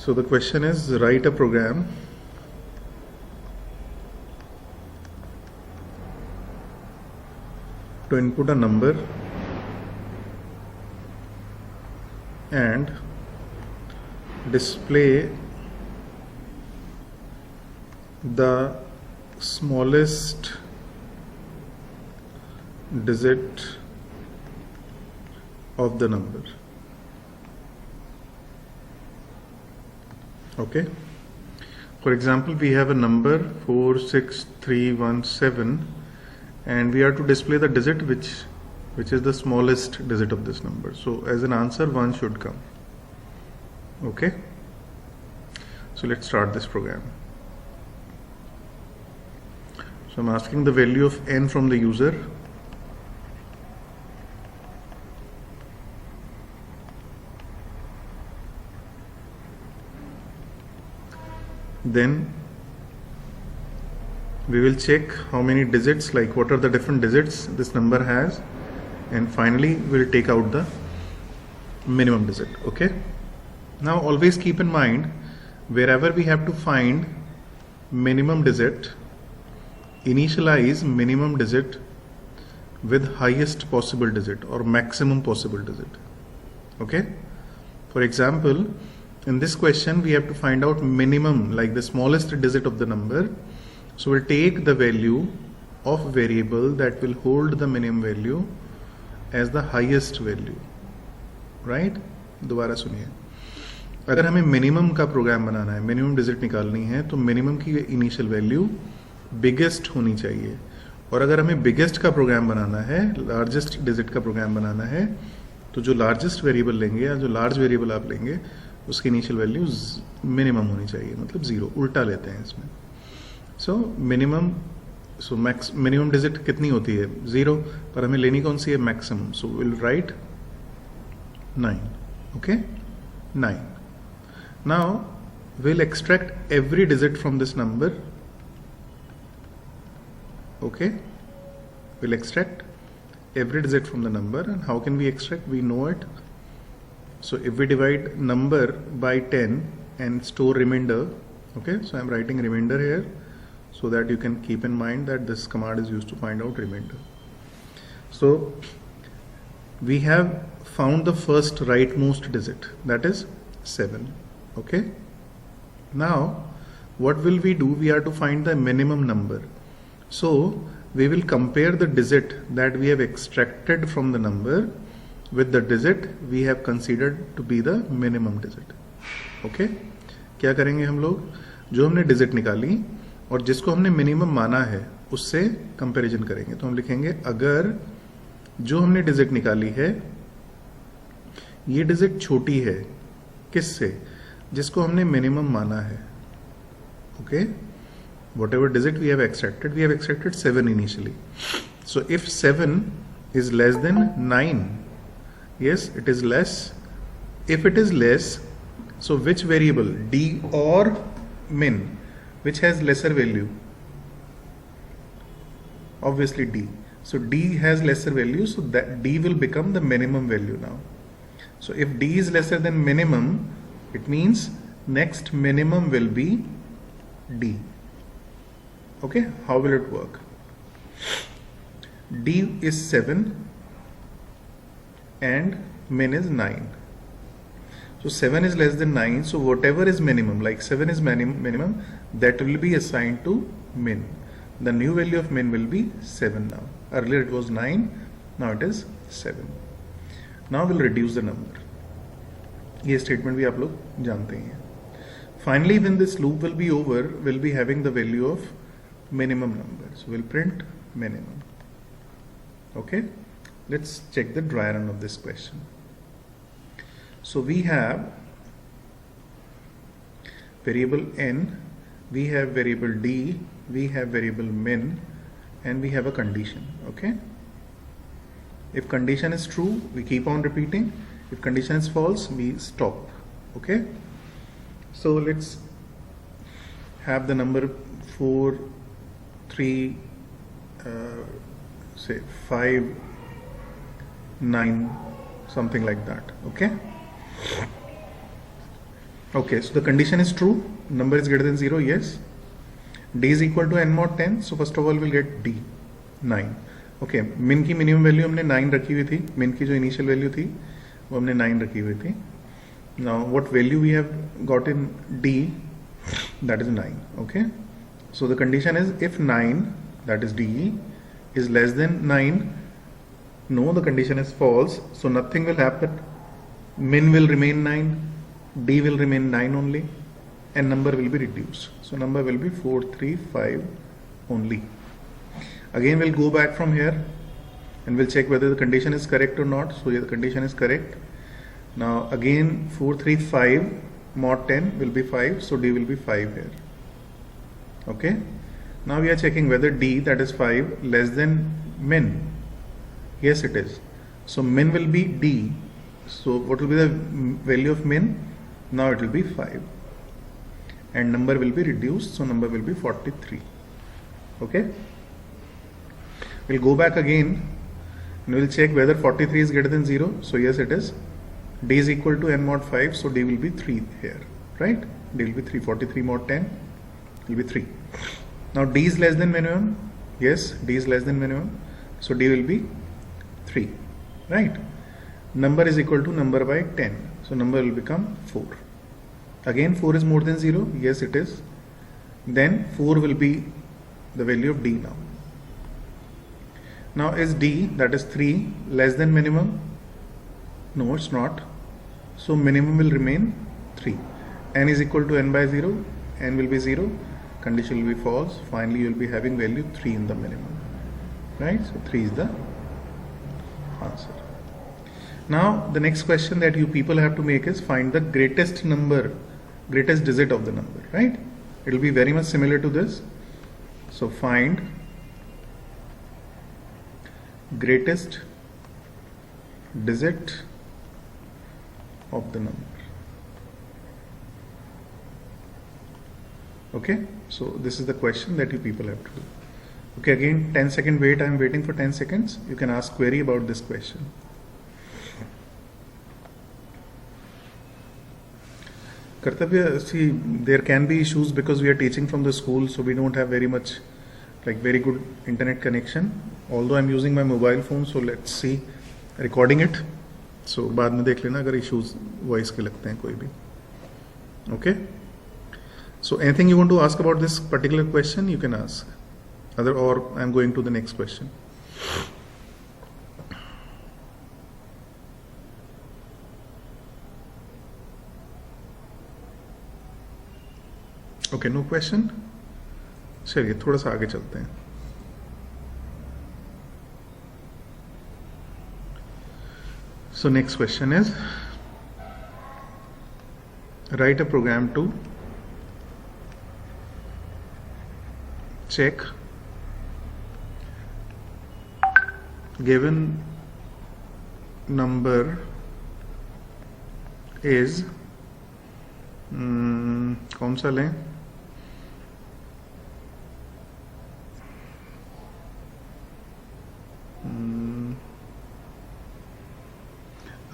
So the question is, write a program to input a number and display the smallest digit of the number. Okay, for example, we have a number 46317 and we are to display the digit which is the smallest digit of this number. So as an answer 1 should come. Okay, so let's start this program. So I'm asking the value of n from the user. Then we will check how many digits, like what are the different digits this number has, and finally we'll take out the minimum digit. Okay, now always keep in mind, wherever we have to find minimum digit, initialize minimum digit with highest possible digit or maximum possible digit. Okay, for example, in this question we have to find out minimum, like the smallest digit of the number. So we'll take the value of variable that will hold the minimum value as the highest value, right? दोबारा सुनिए, अगर हमें minimum का programme बनाना है, minimum digit निकालनी है, तो minimum की इनिशियल वैल्यू बिगेस्ट होनी चाहिए, और अगर हमें बिगेस्ट का प्रोग्राम बनाना है, लार्जेस्ट डिजिट का प्रोग्राम बनाना है, तो जो लार्जेस्ट वेरिएबल लेंगे या जो लार्ज वेरिएबल आप लेंगे उसकी इनिशियल वैल्यू मिनिमम होनी चाहिए, मतलब 0, उल्टा लेते हैं इसमें. सो मिनिमम, सो मैक्स मिनिमम डिजिट कितनी होती है? 0, पर हमें लेनी कौन सी है? Maximum. So will write 9. Okay, 9. Now will extract every digit from this number. Okay, will extract every digit from the number. And how can we extract? We know it. So if we divide number by 10 and store remainder, okay, so I'm writing remainder here so that you can keep in mind that this command is used to find out remainder. So we have found the first rightmost digit, that is 7. Okay, now what will we do? We are to find the minimum number. So we will compare the digit that we have extracted from the number with the digit we have considered to be the minimum digit. Okay, क्या करेंगे हम लोग? जो हमने digit निकाली और जिसको हमने मिनिमम माना है उससे कंपैरिजन करेंगे. तो हम लिखेंगे अगर जो हमने डिजिट निकाली है ये डिजिट छोटी है किससे? जिसको हमने मिनिमम माना है. Okay, whatever digit we have extracted 7 initially. So if 7 is less than 9, yes, it is less. If it is less, so which variable, d or min, which has lesser value? Obviously d. So d has lesser value, so that d will become the minimum value now. So if d is lesser than minimum, it means next minimum will be d. Okay, how will it work? D is 7 and min is 9. So 7 is less than 9, so whatever is minimum, like 7 is minimum, that will be assigned to min. The new value of min will be 7 now. Earlier it was 9, now it is 7. Now we'll reduce the number. ये statement भी आप लोग जानते हैं. Finally, when this loop will be over, we'll be having the value of minimum number. So we'll print minimum. Okay, let's check the dry run of this question. So we have variable n, we have variable d, we have variable min, and we have a condition. Okay, if condition is true, we keep on repeating. If condition is false, we stop. Okay, so let's have the number 4, 3, say 5, 9, something like that. Okay, Okay, so the condition is true. Number is greater than 0, yes. D is equal to n mod 10. So first of all we'll get D, 9. Okay, min की minimum value हमने 9 रखी हुई थी. Min की जो initial value थी वो हमने 9 रखी हुई थी. Now what value we have got in D, that is 9. Okay, so the condition is if 9, that is D, is less than 9, no, the condition is false, so nothing will happen. Min will remain 9, D will remain 9 only, and number will be reduced. So number will be 435 only. Again we'll go back from here and we'll check whether the condition is correct or not. So yeah, the condition is correct. Now again 435 mod 10 will be 5, so D will be 5 here. Okay, now we are checking whether D, that is 5, less than min. Yes, it is. So min will be D. So what will be the value of min? Now it will be 5 and number will be reduced, so number will be 43. Okay, we'll go back again and we'll check whether 43 is greater than 0. So yes, it is. D is equal to n mod 5, so D will be 3 here, right? D will be 3. 43 mod 10 will be 3. Now D is less than minimum. Yes, D is less than minimum, so D will be 3, right? Number is equal to number by 10, so number will become 4. Again 4 is more than 0. Yes, it is. Then 4 will be the value of D now. Now is D, that is 3, less than minimum? No, it's not. So minimum will remain 3. N is equal to n by 0. N will be 0. Condition will be false. Finally you will be having value 3 in the minimum, right? So 3 is the answer. Now the next question that you people have to make is find the greatest number, greatest digit of the number, right? It will be very much similar to this. So find greatest digit of the number. Okay, so this is the question that you people have to do. Okay, again 10-second wait. I am waiting for 10 seconds. You can ask query about this question. Kartavya, see, there can be issues because we are teaching from the school, so we don't have very much, like very good internet connection. Although I'm using my mobile phone, so let's see, recording it. So बाद में देख लेना अगर issues voice के लगते हैं कोई भी. Okay. So anything you want to ask about this particular question, you can ask. Other, or I'm going to the next question. Okay, no question. चलिए थोड़ा सा आगे चलते हैं. So next question is, write a program to check given number is कौन सा लें?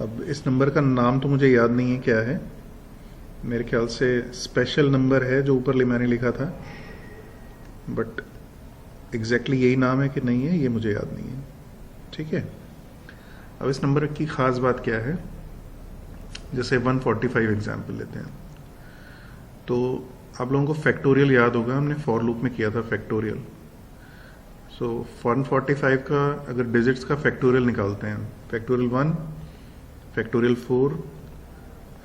अब इस नंबर का नाम तो मुझे याद नहीं है क्या है. मेरे ख्याल से स्पेशल नंबर है जो ऊपर मैंने लिखा था, बट एग्जैक्टली यही नाम है कि नहीं है ये मुझे याद नहीं है. ठीक है, अब इस नंबर की ख़ास बात क्या है, जैसे 145 एग्जाम्पल लेते हैं, तो आप लोगों को फैक्टोरियल याद होगा, हमने फॉर लूप में किया था फैक्टोरियल. सो 145 का अगर डिजिट्स का फैक्टोरियल निकालते हैं, factorial 1, factorial 4,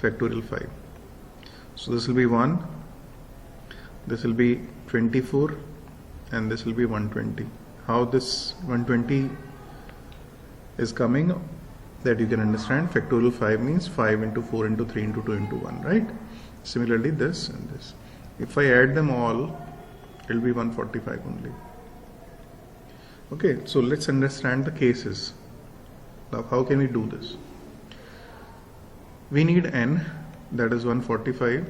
factorial 5. So this will be 1, this will be 24, and this will be 120. How this 120 is coming, that you can understand. Factorial 5 means 5 into 4 into 3 into 2 into 1, right? Similarly this and this. If I add them all, it will be 145 only. Okay, so let's understand the cases. Now how can we do this? We need n, that is 145,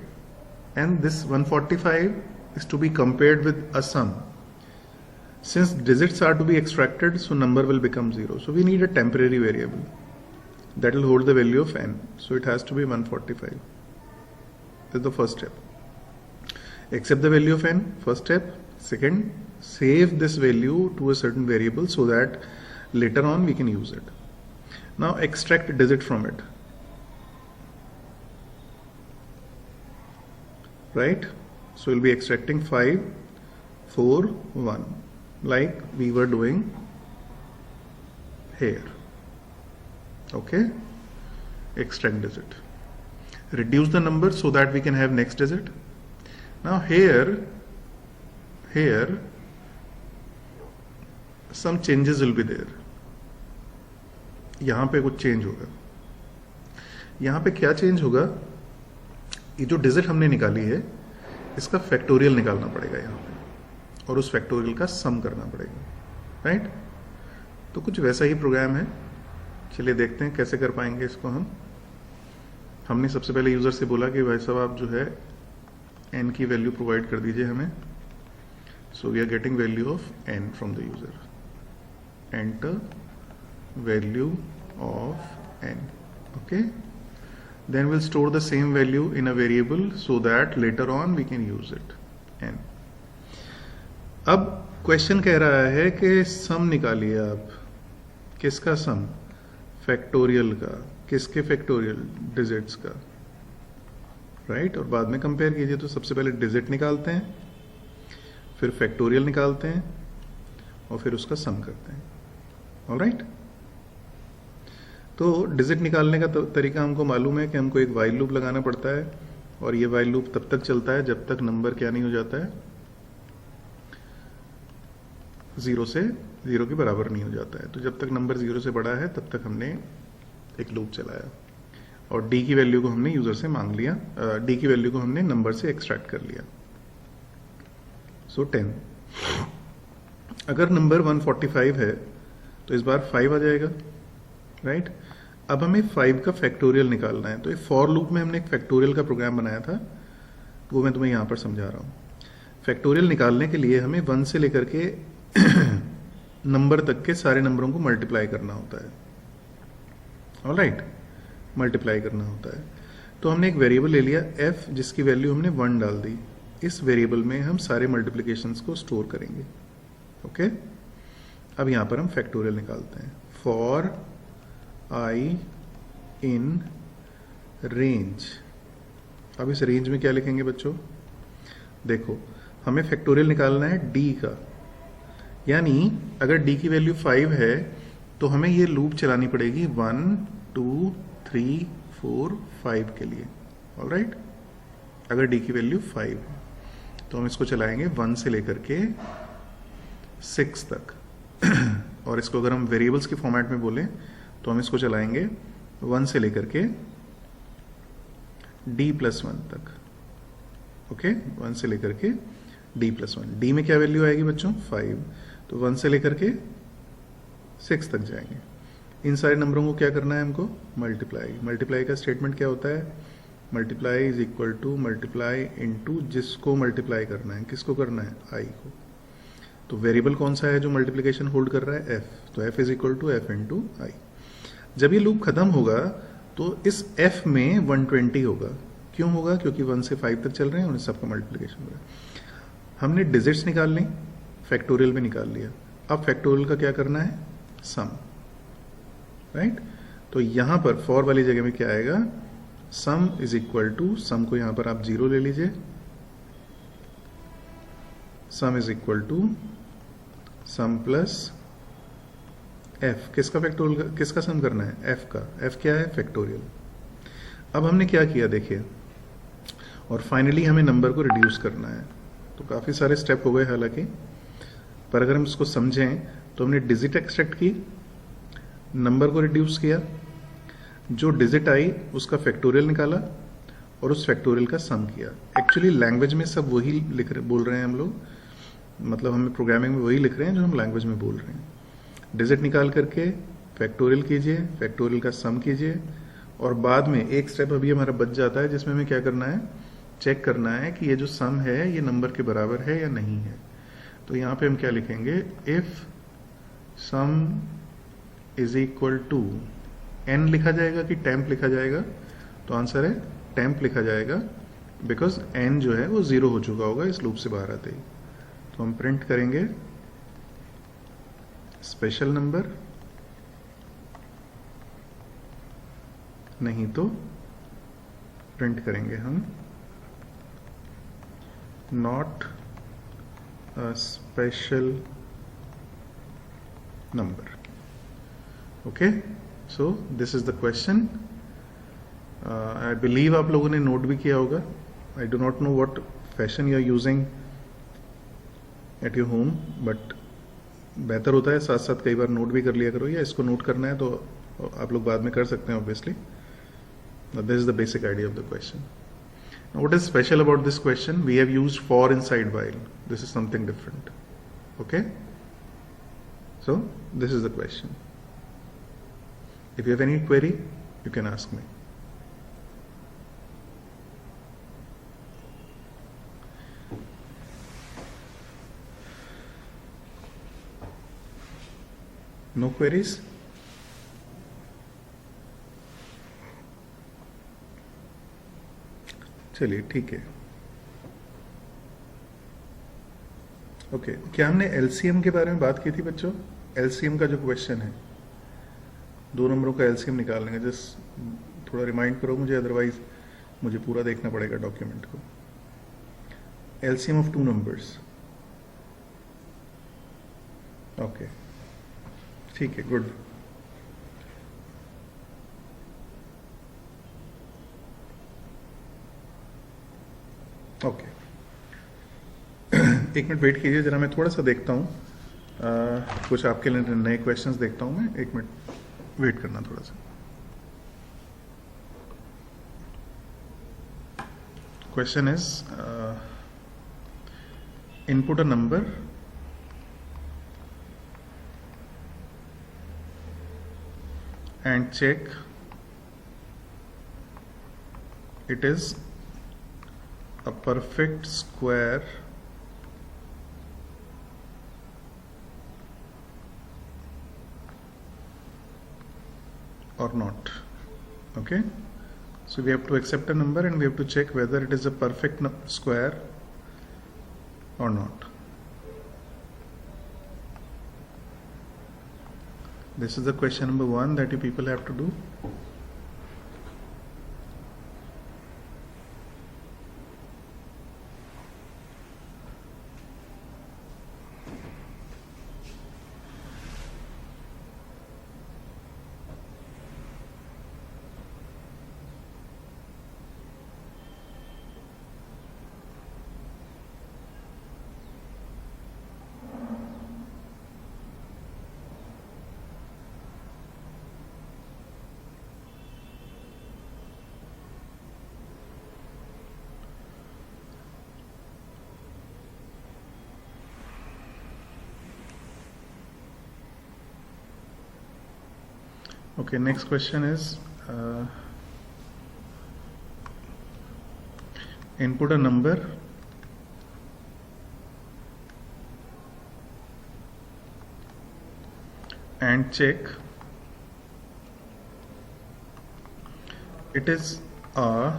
and this 145 is to be compared with a sum. Since digits are to be extracted, so number will become 0. So we need a temporary variable that will hold the value of n. So it has to be 145. is the first step. Accept the value of n, first step. Second, save this value to a certain variable so that later on we can use it. Now extract a digit from it. Right? So we'll be extracting 5, 4, 1, like we were doing here. Okay? Extract digit. Reduce the number so that we can have next digit. Now here some changes will be there. यहां पे कुछ change होगा. यहां पे क्या change होगा? ये जो डिजिट हमने निकाली है इसका फैक्टोरियल निकालना पड़ेगा यहाँ पे और उस फैक्टोरियल का सम करना पड़ेगा. राइट? तो कुछ वैसा ही प्रोग्राम है. चलिए देखते हैं कैसे कर पाएंगे इसको हम. हमने सबसे पहले यूजर से बोला कि भाई साहब आप जो है n की वैल्यू प्रोवाइड कर दीजिए हमें. So we are getting value of n from the user. Enter value of n. Okay, then we'll store the same value in a variable so that later on we can use it. n. अब question कह रहा है कि सम निकालिए आप. किसका सम? Factorial का. किसके फैक्टोरियल? डिजिट्स का. राइट? और बाद में कंपेयर कीजिए. तो सबसे पहले डिजिट निकालते हैं, फिर फैक्टोरियल निकालते हैं और फिर उसका सम करते हैं. ऑलराइट? तो डिजिट निकालने का तरीका हमको मालूम है कि हमको एक वाइल लूप लगाना पड़ता है और ये वाइल लूप तब तक चलता है जब तक नंबर क्या नहीं हो जाता है, 0 से 0 के बराबर नहीं हो जाता है. तो जब तक नंबर 0 से बड़ा है तब तक हमने एक लूप चलाया और d की वैल्यू को हमने यूजर से मांग लिया. d की वैल्यू को हमने नंबर से एक्सट्रैक्ट कर लिया. सो 10. अगर नंबर 145 है तो इस बार 5 आ जाएगा. राइट? अब हमें 5 का फैक्टोरियल निकालना है. तो एक फॉर लूप में हमने एक फैक्टोरियल का प्रोग्राम बनाया था, वो मैं तुम्हें यहां पर समझा रहा हूं. फैक्टोरियल निकालने के लिए हमें 1 से लेकर के नंबर तक के सारे नंबरों को मल्टीप्लाई करना होता है. ऑलराइट? मल्टीप्लाई करना होता है. तो हमने एक वेरिएबल ले लिया f जिसकी वैल्यू हमने 1 डाल दी. इस वेरिएबल में हम सारे मल्टीप्लिकेशंस को स्टोर करेंगे. ओके? अब यहां पर हम फैक्टोरियल निकालते हैं. For i in range. अब इस रेंज में क्या लिखेंगे बच्चों? देखो, हमें फैक्टोरियल निकालना है d का. यानी अगर d की वैल्यू 5 है तो हमें ये लूप चलानी पड़ेगी 1 2 3 4 5 के लिए. ऑलराइट? अगर d की वैल्यू 5 है तो हम इसको चलाएंगे 1 से लेकर के 6 तक. और इसको अगर हम वेरिएबल्स के फॉर्मेट में बोलें तो हम इसको चलाएंगे 1 से लेकर के d+1 तक. ओके? 1 से लेकर के d+1. d में क्या वैल्यू आएगी बच्चों? 5. तो 1 से लेकर के 6 तक जाएंगे. इन सारे नंबरों को क्या करना है हमको? मल्टीप्लाई. मल्टीप्लाई का स्टेटमेंट क्या होता है? Multiply is equal to multiply into जिसको मल्टीप्लाई करना है. किसको करना है? i को. तो वेरिएबल कौन सा है जो मल्टीप्लिकेशन होल्ड कर रहा है? f. तो f is equal to f into i. जब ये लूप खत्म होगा तो इस f में 120 होगा. क्यों होगा? क्योंकि 1 से 5 तक चल रहे हैं और सबका मल्टीप्लिकेशन हो रहा है. हमने डिजिट्स निकाल ली, फैक्टोरियल भी निकाल लिया. अब फैक्टोरियल का क्या करना है? सम. राइट? तो यहां पर फॉर वाली जगह में क्या आएगा? Sum is equal to, sum को यहां पर आप 0 ले लीजिए. Sum is equal to sum plus f. किसका फैक्टोरियल? किसका सम करना है? f का. f क्या है? फैक्टोरियल. अब हमने क्या किया देखिए, और फाइनली हमें नंबर को रिड्यूस करना है. तो काफी सारे स्टेप हो गए हालांकि, पर अगर हम इसको समझें तो हमने डिजिट एक्सट्रैक्ट की, नंबर को रिड्यूस किया, जो डिजिट आई उसका फैक्टोरियल निकाला और उस फैक्टोरियल का सम किया. एक्चुअली लैंग्वेज में सब वही बोल रहे हैं हम लोग. मतलब हमें प्रोग्रामिंग में वही लिख रहे हैं जो हम लैंग्वेज में बोल रहे हैं. डिजिट निकाल करके फैक्टोरियल कीजिए, फैक्टोरियल का सम कीजिए, और बाद में एक स्टेप अभी हमारा बच जाता है जिसमें हमें क्या करना है? चेक करना है कि ये जो सम है ये नंबर के बराबर है या नहीं है. तो यहां पे हम क्या लिखेंगे? If sum is equal to n लिखा जाएगा कि टेम्प लिखा जाएगा? तो आंसर है टेम्प लिखा जाएगा. बिकॉज n जो है वो 0 हो चुका होगा इस लूप से बाहर आते ही। तो हम प्रिंट करेंगे स्पेशल नंबर, नहीं तो प्रिंट करेंगे हम not a special number. Okay, so this is the question. I believe आप लोगों ने नोट भी किया होगा। I do not know what fashion you are using at your home, but बेहतर होता है साथ साथ कई बार नोट भी कर लिया करो, या इसको नोट करना है तो आप लोग बाद में कर सकते हैं obviously. This is the basic idea of the question. What is special about this question? We have used for inside while. This is something different. Okay? So, this is the question. If you have any query, you can ask me. No queries? चलिए ठीक है। Okay, क्या हमने LCM के बारे में बात की थी बच्चों? एलसीएम का जो क्वेश्चन है, 2 नंबरों का एलसीएम निकालने का, जस्ट थोड़ा रिमाइंड करो मुझे, अदरवाइज मुझे पूरा देखना पड़ेगा डॉक्यूमेंट को। LCM of 2 numbers. ओके, ठीक है, गुड। ओके, एक मिनट वेट कीजिए जरा, मैं थोड़ा सा देखता हूँ, कुछ आपके लिए नए क्वेश्चंस देखता हूँ मैं। एक मिनट वेट करना थोड़ा सा। Question is input a number and check it is a perfect square or not. Okay, so we have to accept a number and we have to check whether it is a perfect square or not. This is the question number 1 that you people have to do. Okay, next question is input a number and check it is a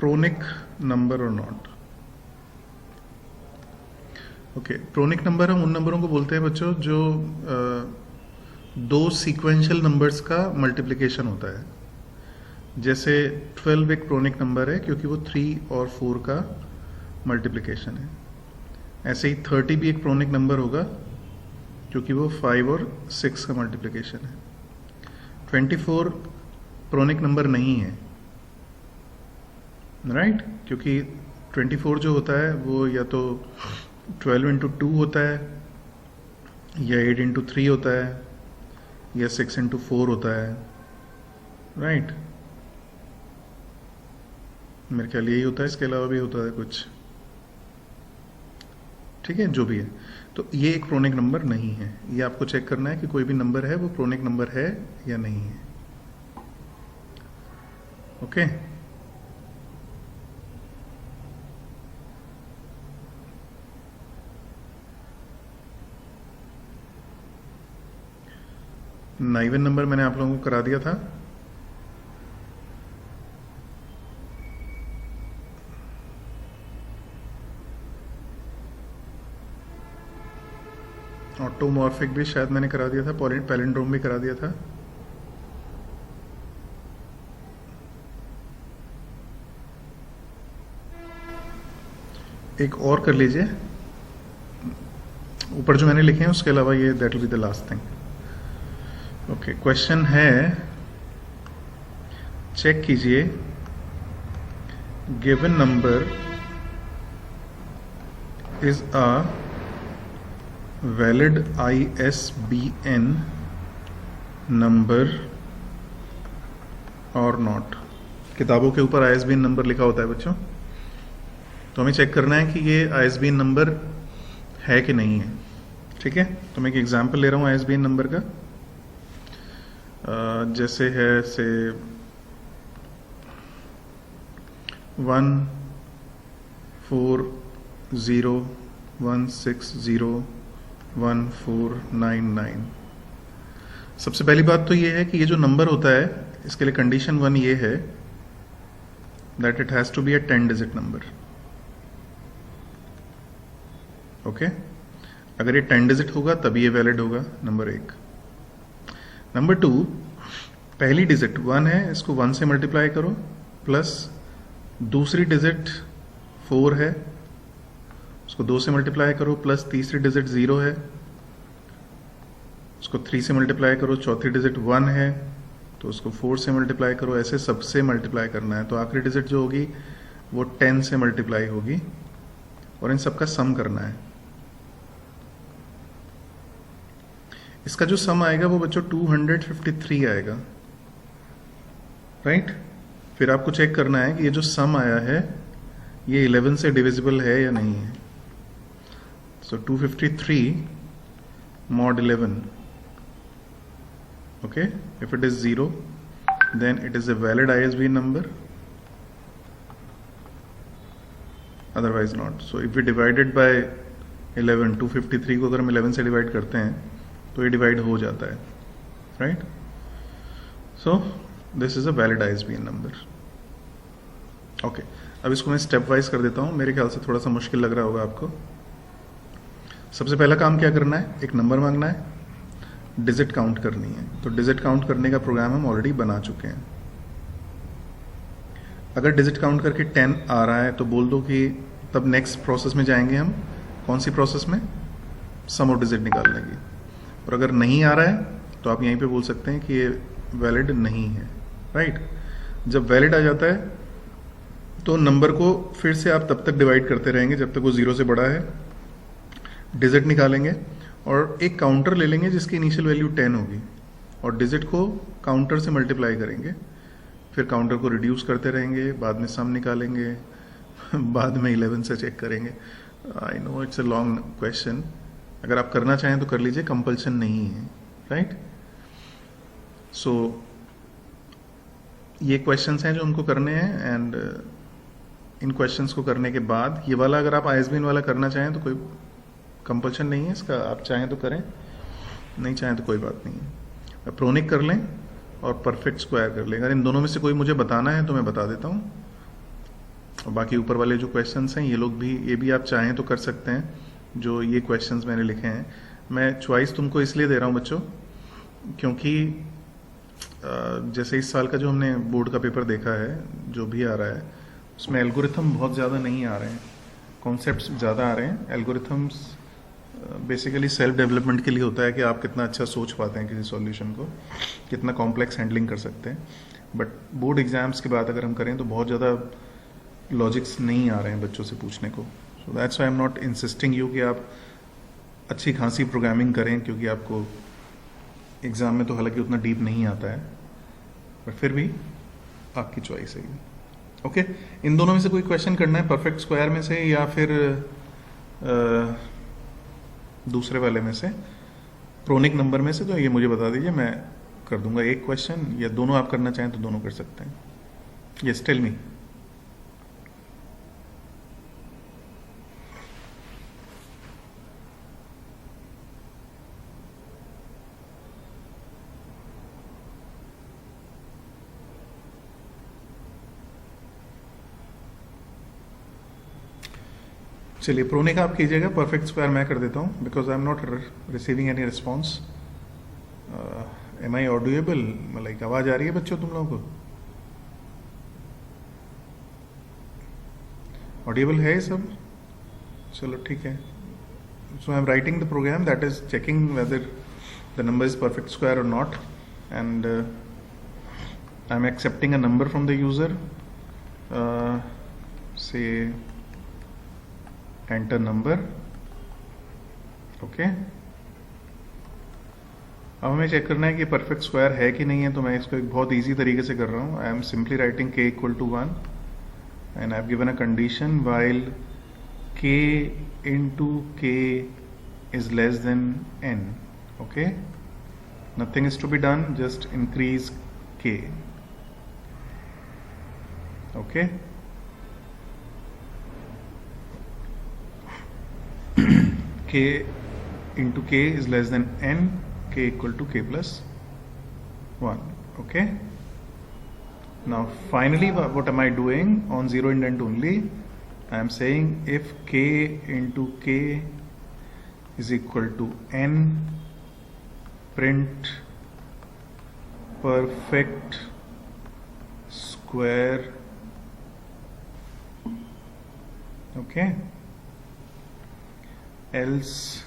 pronic number or not. Okay, pronic number हम उन नंबरों को बोलते हैं बच्चों जो 2 sequential numbers का multiplication होता है। जैसे 12 एक प्रोनिक नंबर है क्योंकि वो 3 और 4 का मल्टीप्लिकेशन है। ऐसे ही 30 भी एक प्रोनिक नंबर होगा क्योंकि वो 5 और 6 का मल्टीप्लिकेशन है। 24 प्रोनिक नंबर नहीं है, राइट? क्योंकि 24 जो होता है वो या तो 12 इंटू 2 होता है, या 8 इंटू 3 होता है, या 6 इंटू 4 होता है, राइट? मेरे ख्याल यही होता है, इसके अलावा भी होता है कुछ, ठीक है? जो भी है, तो ये एक प्रोनिक नंबर नहीं है। ये आपको चेक करना है कि कोई भी नंबर है वो प्रोनिक नंबर है या नहीं है। ओके, नाइवन नंबर मैंने आप लोगों को करा दिया था। ऑटोमॉर्फिक भी शायद मैंने करा दिया था, पैलिंड्रोम भी करा दिया था। एक और कर लीजिए, ऊपर जो मैंने लिखे हैं उसके अलावा ये that will be the last thing. Okay, question है, चेक कीजिए given number is a valid ISBN number और नॉट। किताबों के ऊपर ISBN नंबर लिखा होता है बच्चों, तो हमें चेक करना है कि ये ISBN नंबर है कि नहीं है। ठीक है, तो मैं एक एग्जांपल ले रहा हूँ ISBN नंबर का। जैसे है से 14016014999। सबसे पहली बात तो ये है कि ये जो नंबर होता है इसके लिए कंडीशन 1 ये है that it has to be a 10 digit number. Okay, अगर ये 10 डिजिट होगा तभी ये वैलिड होगा, नंबर 1। नंबर 2, पहली डिजिट 1 है, इसको 1 से मल्टीप्लाई करो, प्लस दूसरी डिजिट 4 है, उसको 2 से मल्टीप्लाई करो, प्लस तीसरी डिजिट 0 है, उसको 3 से मल्टीप्लाई करो, चौथी डिजिट 1 है तो उसको 4 से मल्टीप्लाई करो, ऐसे सबसे मल्टीप्लाई करना है। तो आखिरी डिजिट जो होगी वो 10 से मल्टीप्लाई होगी और इन सबका सम करना है। इसका जो सम आएगा वो बच्चों 253 आएगा, राइट। फिर आपको चेक करना है कि ये जो सम आया है ये 11 से डिविजिबल है या नहीं है। सो 253 mod 11, okay, if it is 0 then it is a valid ISBN number, otherwise not. So if we divide it by 11, 253 को अगर हम 11 से डिवाइड करते हैं तो ये डिवाइड हो जाता है, right. So this is a valid ISBN number. Okay, अब इसको मैं स्टेप वाइज कर देता हूँ, मेरे ख्याल से थोड़ा सा मुश्किल लग रहा होगा आपको। सबसे पहला काम क्या करना है, एक नंबर मांगना है, डिजिट काउंट करनी है। तो डिजिट काउंट करने का प्रोग्राम हम ऑलरेडी बना चुके हैं। अगर डिजिट काउंट करके 10 आ रहा है तो बोल दो कि तब नेक्स्ट प्रोसेस में जाएंगे हम। कौन सी प्रोसेस में? सम ऑफ डिजिट निकालने की। और अगर नहीं आ रहा है तो आप यहीं पे बोल सकते हैं कि ये वैलिड नहीं है, राइट। जब वैलिड आ जाता है तो नंबर को फिर से आप तब तक डिवाइड करते रहेंगे जब तक वो 0 से बड़ा है, डिजिट निकालेंगे और एक काउंटर ले लेंगे जिसकी इनिशियल वैल्यू 10 होगी और डिजिट को काउंटर से मल्टीप्लाई करेंगे, फिर काउंटर को रिड्यूस करते रहेंगे, बाद में सम निकालेंगे, बाद में 11 से चेक करेंगे। I know it's a long question, अगर आप करना चाहें तो कर लीजिए, कंपल्शन नहीं है, राइट। सो ये क्वेश्चंस हैं जो हमको करने हैं एंड इन क्वेश्चंस को करने के बाद ये वाला अगर आप ISBN वाला करना चाहें तो कोई कंपल्शन नहीं है इसका, आप चाहें तो करें, नहीं चाहें तो कोई बात नहीं है। प्रोनिक कर लें और परफेक्ट स्क्वायर कर लें। अगर इन दोनों में से कोई मुझे बताना है तो मैं बता देता हूँ। और बाकी ऊपर वाले जो क्वेश्चंस हैं ये भी आप चाहें तो कर सकते हैं, जो ये क्वेश्चंस मैंने लिखे हैं। मैं चॉइस तुमको इसलिए दे रहा हूँ बच्चों क्योंकि जैसे इस साल का जो हमने बोर्ड का पेपर देखा है, जो भी आ रहा है उसमें एल्गोरिथम बहुत ज़्यादा नहीं आ रहे हैं, कॉन्सेप्ट्स ज़्यादा आ रहे हैं। एल्गोरिथम्स बेसिकली सेल्फ डेवलपमेंट के लिए होता है कि आप कितना अच्छा सोच पाते हैं किसी सॉल्यूशन को, कितना कॉम्प्लेक्स हैंडलिंग कर सकते हैं। बट बोर्ड एग्जाम्स की बात अगर हम करें तो बहुत ज़्यादा लॉजिक्स नहीं आ रहे हैं बच्चों से पूछने को। So that's why I am not insisting you कि आप अच्छी खासी प्रोग्रामिंग करें, क्योंकि आपको एग्ज़ाम में तो हालांकि उतना डीप नहीं आता है, बट फिर भी आपकी चॉइस है। ओके, इन दोनों में से कोई क्वेश्चन करना है, परफेक्ट स्क्वायर में से या फिर दूसरे वाले में से, प्रोनिक नंबर में से, तो ये मुझे बता दीजिए, मैं कर दूंगा एक क्वेश्चन, या दोनों आप करना चाहें तो दोनों कर सकते हैं। Yes, tell me. चलिए प्रोनिक आप कीजिएगा, परफेक्ट स्क्वायर मैं कर देता हूँ because I am not receiving any response. Am I audible, like आवाज आ रही है बच्चों तुम लोगों को? ऑडिएबल है ये सब? चलो ठीक है. So I am writing the program that is checking whether the number is perfect square or not, and I am accepting a number from the user. Say enter number. Okay. अब हमें check करना है कि perfect square है कि नहीं है, तो मैं इसको एक बहुत इजी तरीके से कर रहा हूँ. I am simply writing k equal to 1 and I have given a condition while k into k is less than n. Okay, nothing is to be done, just increase k. Okay, k into k is less than n, k equal to k plus 1. Okay, now finally what am I doing? On zero indent only I am saying if k into k is equal to n, print perfect square. Okay, else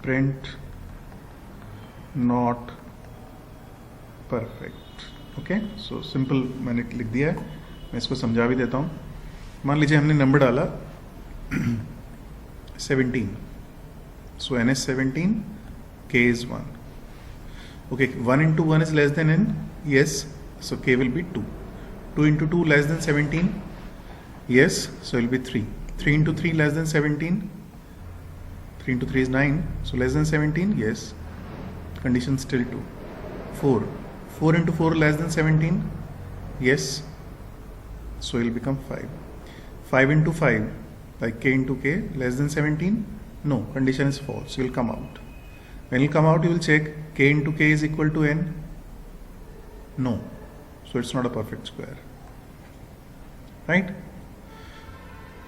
print not perfect. Okay, so simple मैंने लिख दिया है, मैं इसको समझा भी देता हूँ. मान लीजिए हमने नंबर डाला 17, so n is 17, k is 1. Okay, 1 into 1 is less than n, yes, so k will be 2. 2 into 2 less than 17, yes, so it will be 3. 3 into 3 less than 17, 3 into 3 is 9, so less than 17, yes, condition still 2. 4 into 4 less than 17, yes, so it will become 5. 5 into 5, like k into k less than 17, no, condition is false, you will come out. When you come out, you will check k into k is equal to n, no, so it's not a perfect square, right?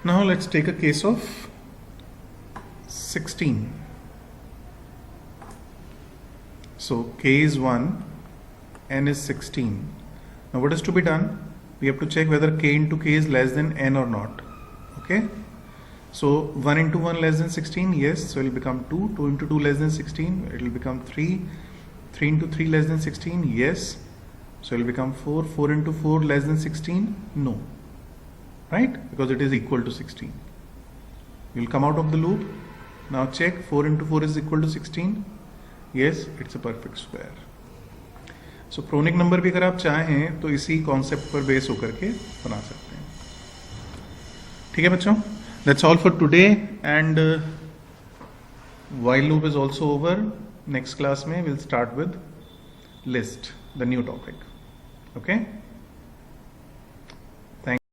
Now let's take a case of 16. So k is 1, n is 16. Now what is to be done? We have to check whether k into k is less than n or not. Okay, so 1 into 1 less than 16, yes, so it will become 2. 2 into 2 less than 16, it will become 3. 3 into 3 less than 16, yes, so it will become 4. 4 into 4 less than 16, no, right, because it is equal to 16. You will come out of the loop. Now check 4 into 4 is equal to 16, yes, it's a perfect square. So pronic number भी अगर आप चाहें तो इसी concept पर base होकर के बना सकते हैं. ठीक है बच्चों, that's all for today, and while loop is also over. Next class में will start with list, the new topic. Okay.